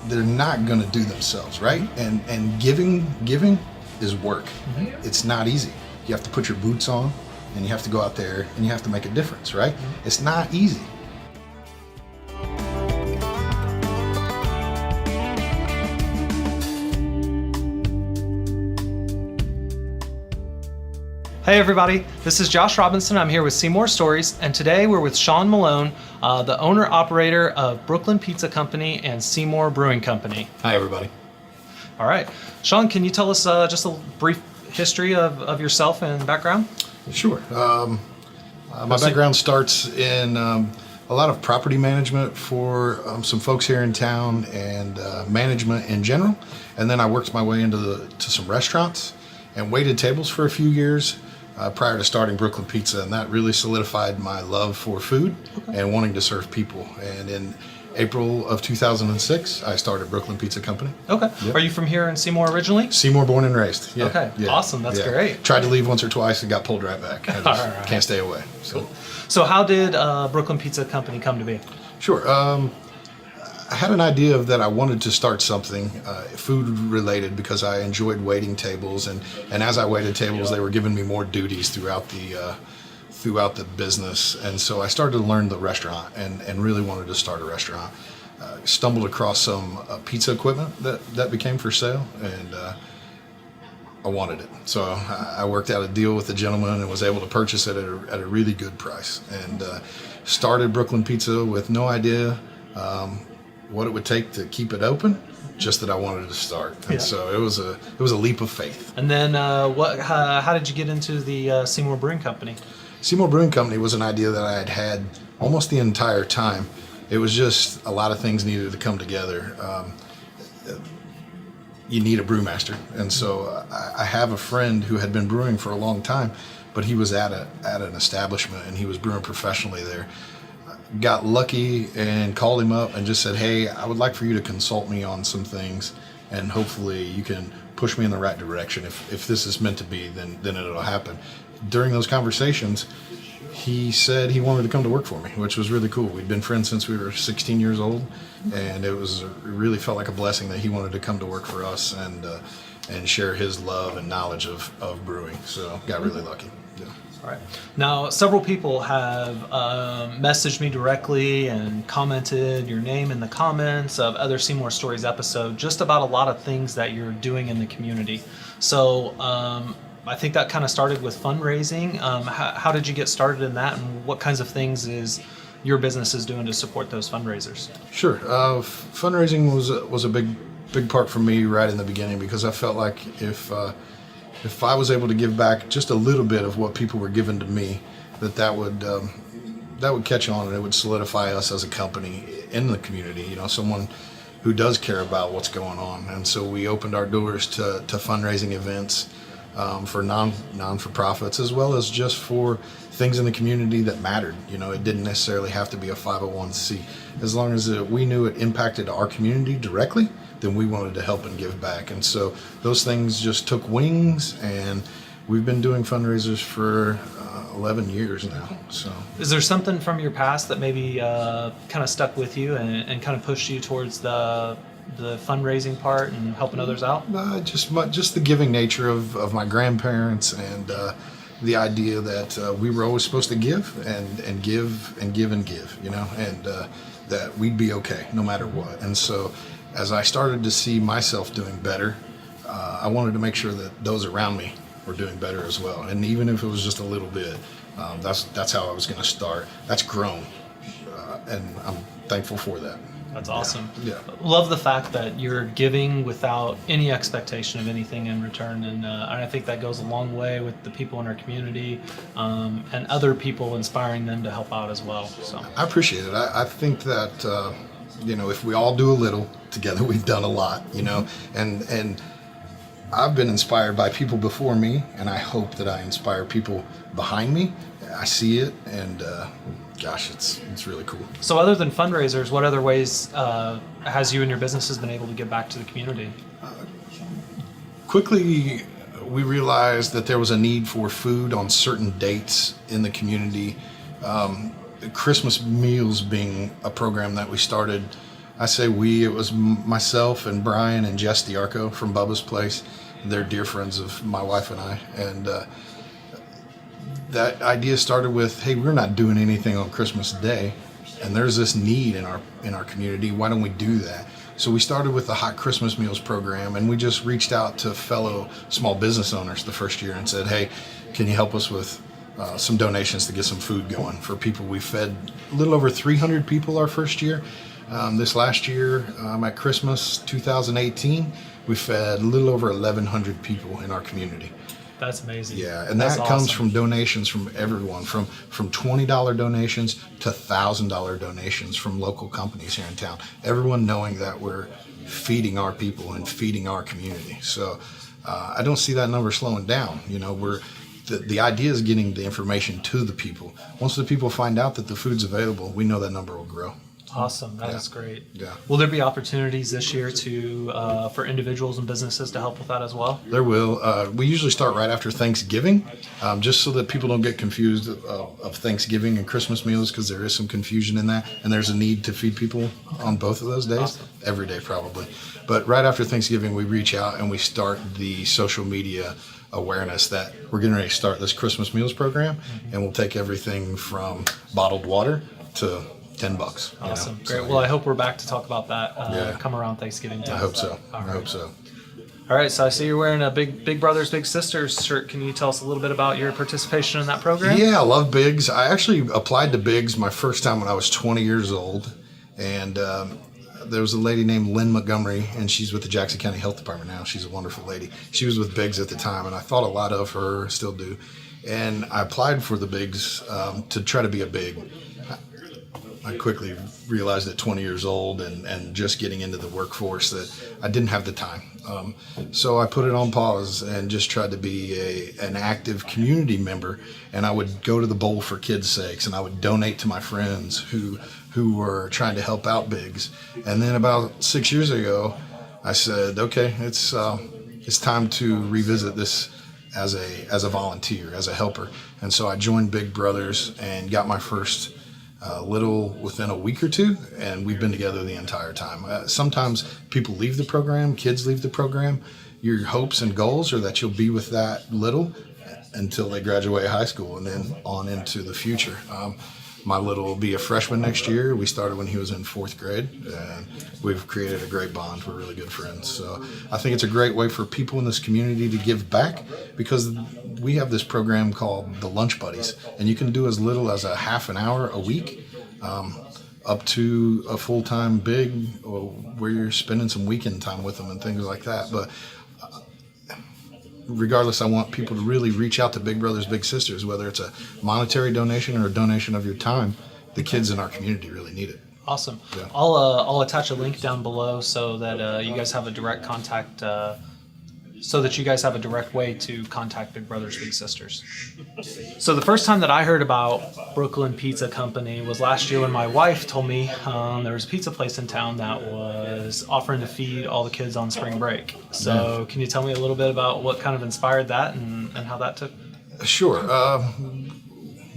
they're not going to do themselves, right? And giving is work. It's not easy. You have to put your boots on, and you have to go out there and you have to make a difference, right? It's not easy. Hey everybody, this is Josh Robinson. I'm here with Seymour Stories, and today we're with Shawn Malone, the owner-operator of Brooklyn Pizza Company and Seymour Brewing Company. Hi, everybody. All right. Shawn, can you tell us just a brief history of yourself and background? Sure. My background starts in a lot of property management for some folks here in town and management in general. And then I worked my way into some restaurants and waited tables for a few years prior to starting Brooklyn Pizza. And that really solidified my love for food and wanting to serve people. And in April of 2006, I started Brooklyn Pizza Company. Okay. Yep. Are you from here in Seymour originally? Seymour, born and raised. Yeah. Okay. Yeah. Awesome. That's great. Tried to leave once or twice and got pulled right back. I just can't stay away. Cool. So how did Brooklyn Pizza Company come to be? Sure. I had an idea of that I wanted to start something food related because I enjoyed waiting tables, and as I waited tables, they were giving me more duties throughout the business, and so I started to learn the restaurant and really wanted to start a restaurant. Stumbled across some pizza equipment that became for sale, and I wanted it. So I worked out a deal with the gentleman and was able to purchase it at a really good price, and started Brooklyn Pizza with no idea what it would take to keep it open, just that I wanted to start. And so it was a leap of faith. And then how did you get into the Seymour Brewing Company? Seymour Brewing Company was an idea that I had had almost the entire time. It was just a lot of things needed to come together. You need a brewmaster. And so I have a friend who had been brewing for a long time, but he was at an establishment and he was brewing professionally there. Got lucky and called him up and just said, hey, I would like for you to consult me on some things, and hopefully you can push me in the right direction. If this is meant to be, then it'll happen. During those conversations, he said he wanted to come to work for me, which was really cool. We'd been friends since we were 16 years old, and it really felt like a blessing that he wanted to come to work for us and share his love and knowledge of brewing. So got really lucky. Yeah. All right. Now, several people have messaged me directly and commented your name in the comments of other Seymour Stories episode just about a lot of things that you're doing in the community. So I think that kind of started with fundraising. How did you get started in that, and what kinds of things is your business is doing to support those fundraisers? Sure. Fundraising was a big part for me right in the beginning, because I felt like if I was able to give back just a little bit of what people were giving to me, that would catch on, and it would solidify us as a company in the community. You know, someone who does care about what's going on. And so we opened our doors to fundraising events for non-for-profits, as well as just for things in the community that mattered. You know, it didn't necessarily have to be a 501c. As long as we knew it impacted our community directly, then we wanted to help and give back. And so those things just took wings, and we've been doing fundraisers for 11 years now. So, is there something from your past that maybe kind of stuck with you and kind of pushed you towards the fundraising part and helping others out? Just the giving nature of my grandparents, and the idea that we were always supposed to give and give and give and give, you know, and that we'd be okay no matter what. And so as I started to see myself doing better, I wanted to make sure that those around me were doing better as well. And even if it was just a little bit, that's how I was going to start. That's grown, and I'm thankful for that. That's awesome. Yeah. Love the fact that you're giving without any expectation of anything in return, and I think that goes a long way with the people in our community, and other people, inspiring them to help out as well. So I appreciate it. I think that you know, if we all do a little together, we've done a lot. You know, and I've been inspired by people before me, and I hope that I inspire people behind me. I see it, and gosh, it's really cool. So other than fundraisers, what other ways has you and your businesses been able to give back to the community? Quickly, we realized that there was a need for food on certain dates in the community. Christmas meals being a program that we started I say we. It was myself and Brian and Jess DiArco from Bubba's Place. They're dear friends of my wife and I. And that idea started with, hey, we're not doing anything on Christmas Day, and there's this need in our community. Why don't we do that? So we started with the Hot Christmas Meals program, and we just reached out to fellow small business owners the first year and said, hey, can you help us with some donations to get some food going for people? We fed a little over 300 people our first year. This last year, at Christmas 2018, we fed a little over 1,100 people in our community. That's amazing. Yeah, and That's that comes awesome. from donations from everyone, from $20 donations to $1,000 donations from local companies here in town. Everyone knowing that we're feeding our people and feeding our community. So I don't see that number slowing down. You know, the idea is getting the information to the people. Once the people find out that the food's available, we know that number will grow. Awesome. That is great. Yeah. Will there be opportunities this year for individuals and businesses to help with that as well? There will. We usually start right after Thanksgiving, just so that people don't get confused of Thanksgiving and Christmas meals, because there is some confusion in that, and there's a need to feed people on both of those days, Awesome. Every day probably. But right after Thanksgiving, we reach out and we start the social media awareness that we're getting ready to start this Christmas meals program, and we'll take everything from bottled water to $10. Awesome. You know? Great. So, well, I hope we're back to talk about that Yeah. come around Thanksgiving time. I hope so. All I right. hope so. All right. So I see you're wearing a Big Brothers Big Sisters shirt. Can you tell us a little bit about your participation in that program? Yeah, I love Biggs. I actually applied to Biggs my first time when I was 20 years old. And there was a lady named Lynn Montgomery, and she's with the Jackson County Health Department now. She's a wonderful lady. She was with Biggs at the time, and I thought a lot of her, still do. And I applied for the Biggs to try to be a Big. I quickly realized at 20 years old and just getting into the workforce that I didn't have the time. So I put it on pause and just tried to be an active community member. And I would go to the bowl for kids' sakes, and I would donate to my friends who were trying to help out Biggs. And then about 6 years ago, I said, okay, it's time to revisit this as a volunteer, as a helper. And so I joined Big Brothers and got my first little within a week or two, and we've been together the entire time. Sometimes people leave the program, kids leave the program. Your hopes and goals are that you'll be with that little until they graduate high school and then on into the future. My little will be a freshman next year. We started when he was in 4th grade, and we've created a great bond. We're really good friends. So I think it's a great way for people in this community to give back, because we have this program called the Lunch Buddies, and you can do as little as a half an hour a week, up to a full-time Big, or where you're spending some weekend time with them and things like that. But regardless, I want people to really reach out to Big Brothers Big Sisters, whether it's a monetary donation or a donation of your time. The kids in our community really need it. Awesome. Yeah. I'll attach a link down below so that you guys have a direct contact. So that you guys have a direct way to contact Big Brothers Big Sisters. So the first time that I heard about Brooklyn Pizza Company was last year when my wife told me there was a pizza place in town that was offering to feed all the kids on spring break. So can you tell me a little bit about what kind of inspired that and how that took? Sure.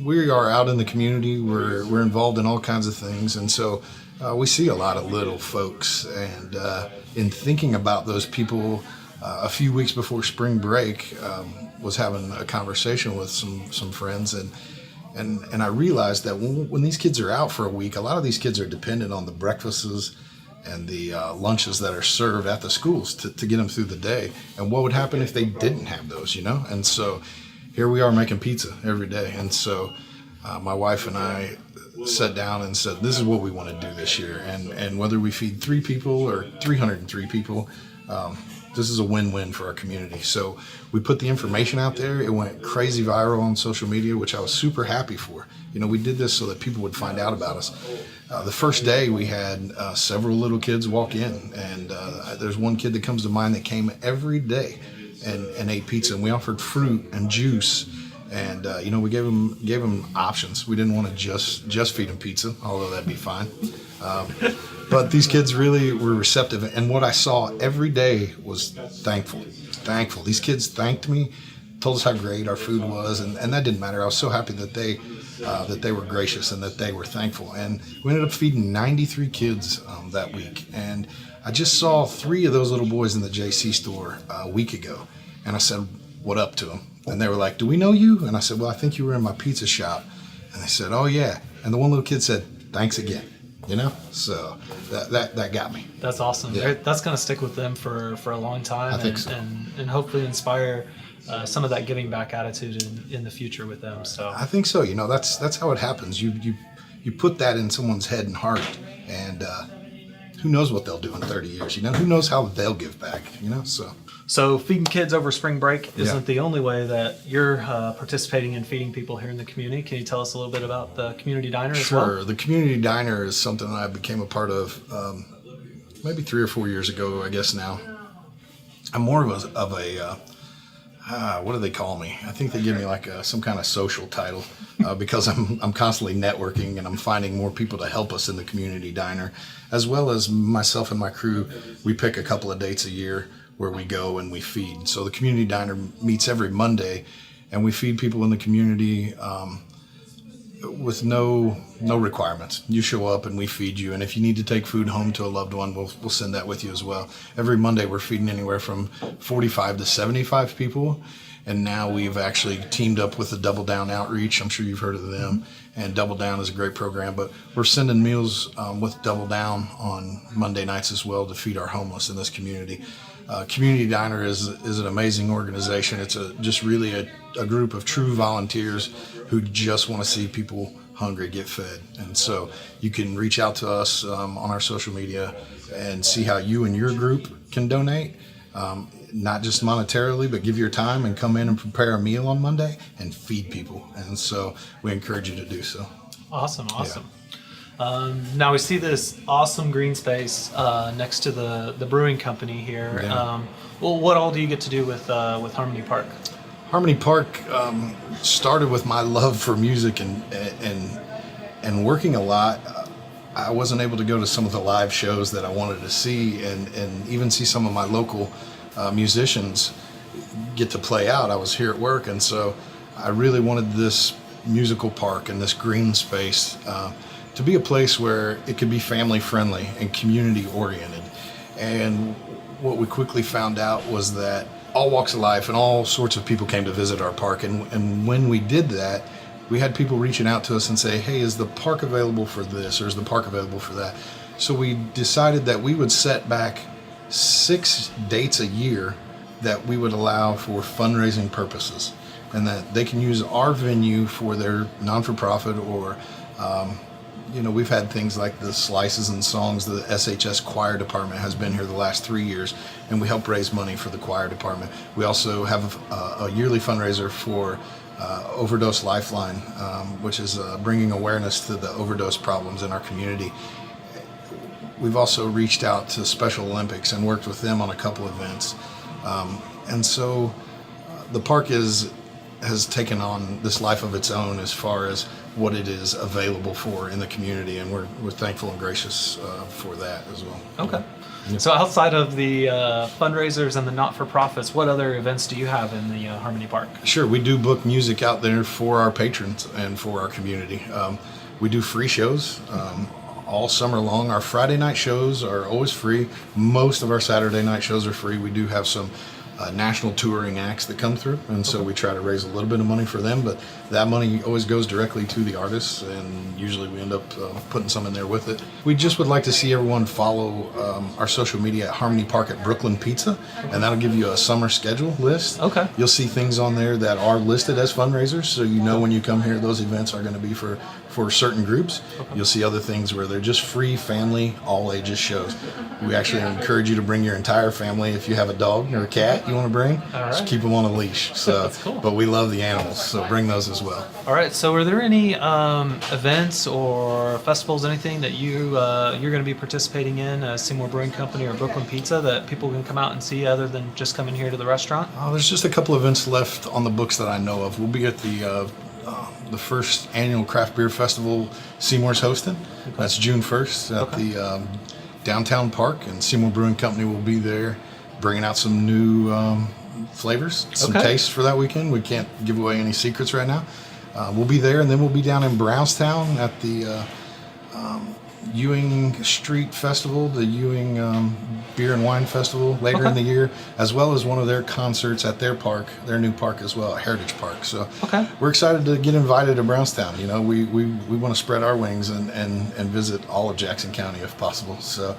We are out in the community. We're involved in all kinds of things, and so we see a lot of little folks. And in thinking about those people, a few weeks before spring break, was having a conversation with some friends, and I realized that when these kids are out for a week, a lot of these kids are dependent on the breakfasts and the lunches that are served at the schools to get them through the day. And what would happen if they didn't have those, you know? And so here we are making pizza every day. And so my wife and I sat down and said, this is what we want to do this year. And whether we feed 3 people or 303 people, this is a win-win for our community. So we put the information out there. It went crazy viral on social media, which I was super happy for. You know, we did this so that people would find out about us. The first day we had several little kids walk in, and there's one kid that comes to mind that came every day and ate pizza. And we offered fruit and juice, and you know, we gave him options. We didn't want to just feed him pizza, although that'd be fine. But these kids really were receptive, and what I saw every day was thankful. These kids thanked me, told us how great our food was, and that didn't matter. I was so happy that they that they were gracious and that they were thankful. And we ended up feeding 93 kids that week. And I just saw 3 of those little boys in the JC store a week ago. And I said, what up to them? And they were like, do we know you? And I said, well, I think you were in my pizza shop. And they said, oh, yeah. And the one little kid said, thanks again. So that got me. That's awesome. Yeah. That's going to stick with them for a long time. I think so. And hopefully inspire some of that giving back attitude in the future with them. So I think so. That's how it happens. You put that in someone's head and heart, and who knows what they'll do in 30 years? Who knows how they'll give back? So feeding kids over spring break isn't the only way that you're participating in feeding people here in the community. Can you tell us a little bit about the community diner as well? Sure. The community diner is something that I became a part of maybe 3 or 4 years ago, I guess now. I'm more of a what do they call me? I think they give me like some kind of social title because I'm constantly networking and I'm finding more people to help us in the community diner, as well as myself and my crew. We pick a couple of dates a year where we go and we feed. So the community diner meets every Monday, and we feed people in the community with no requirements. You show up and we feed you, and if you need to take food home to a loved one, we'll send that with you as well. Every Monday we're feeding anywhere from 45 to 75 people, and now we've actually teamed up with the Double Down Outreach. I'm sure you've heard of them, and Double Down is a great program, but we're sending meals with Double Down on Monday nights as well to feed our homeless in this community. Community Diner is an amazing organization. It's just really a group of true volunteers who just want to see people hungry get fed. And so you can reach out to us on our social media and see how you and your group can donate, not just monetarily, but give your time and come in and prepare a meal on Monday and feed people. And so we encourage you to do so. Awesome. Yeah. Now we see this awesome green space next to the brewing company here. Yeah. Well, what all do you get to do with Harmony Park? Harmony Park started with my love for music and working a lot. I wasn't able to go to some of the live shows that I wanted to see and even see some of my local musicians get to play out. I was here at work, and so I really wanted this musical park and this green space to be a place where it could be family friendly and community oriented. And what we quickly found out was that all walks of life and all sorts of people came to visit our park. And when we did that, we had people reaching out to us and say, hey, is the park available for this, or is the park available for that? So we decided that we would set back 6 dates a year that we would allow for fundraising purposes, and that they can use our venue for their non-for-profit or we've had things like the Slices and Songs. The SHS choir department has been here the last 3 years, and we help raise money for the choir department. We also have a yearly fundraiser for Overdose Lifeline, which is bringing awareness to the overdose problems in our community. We've also reached out to Special Olympics and worked with them on a couple events. And so the park has taken on this life of its own as far as what it is available for in the community, and we're thankful and gracious for that as well. Okay. Yeah. So outside of the fundraisers and the not-for-profits, what other events do you have in the Harmony Park? Sure, we do book music out there for our patrons and for our community. We do free shows all summer long. Our Friday night shows are always free. Most of our Saturday night shows are free. We do have some national touring acts that come through, and so we try to raise a little bit of money for them, but that money always goes directly to the artists, and usually we end up putting some in there with it. We just would like to see everyone follow our social media at Harmony Park at Brooklyn Pizza, and that'll give you a summer schedule list. Okay. You'll see things on there that are listed as fundraisers, so you know when you come here those events are going to be for certain groups. Okay. You'll see other things where they're just free family, all ages shows. We actually encourage you to bring your entire family. If you have a dog or a cat you want to bring, just keep them on a leash. So, that's cool. But we love the animals, so bring those as well. All right. So, are there any events or festivals, anything that you're going to be participating in as Seymour Brewing Company or Brooklyn Pizza that people can come out and see other than just coming here to the restaurant? There's just a couple events left on the books that I know of. We'll be at the first annual craft beer festival Seymour's hosting. Okay. That's June 1st at the downtown park, and Seymour Brewing Company will be there bringing out some new flavors, some tastes for that weekend. We can't give away any secrets right now. we'll be there, and then we'll be down in Brownstown at the Ewing Street Festival, the Ewing Beer and Wine Festival later in the year, as well as one of their concerts at their park, their new park as well, Heritage Park. So we're excited to get invited to Brownstown. You know, we want to spread our wings and visit all of Jackson County if possible. So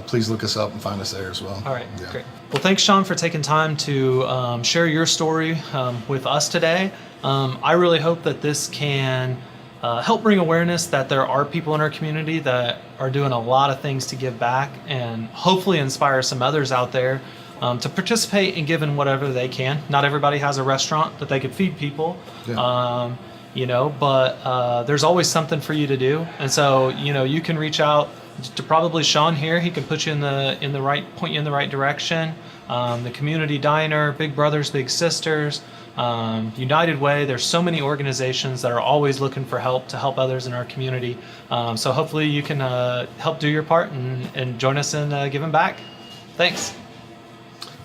please look us up and find us there as well. All right, great. Well, thanks, Shawn, for taking time to share your story with us today. I really hope that this can help bring awareness that there are people in our community that are doing a lot of things to give back, and hopefully inspire some others out there to participate and give in whatever they can. Not everybody has a restaurant that they could feed people, you know, but there's always something for you to do. And so, you know, you can reach out to probably Shawn here. He can put you point you in the right direction. The Community Diner, Big Brothers Big Sisters, United Way. There's so many organizations that are always looking for help to help others in our community. So hopefully you can help do your part and join us in giving back. Thanks.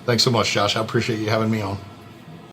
Thanks so much, Josh. I appreciate you having me on.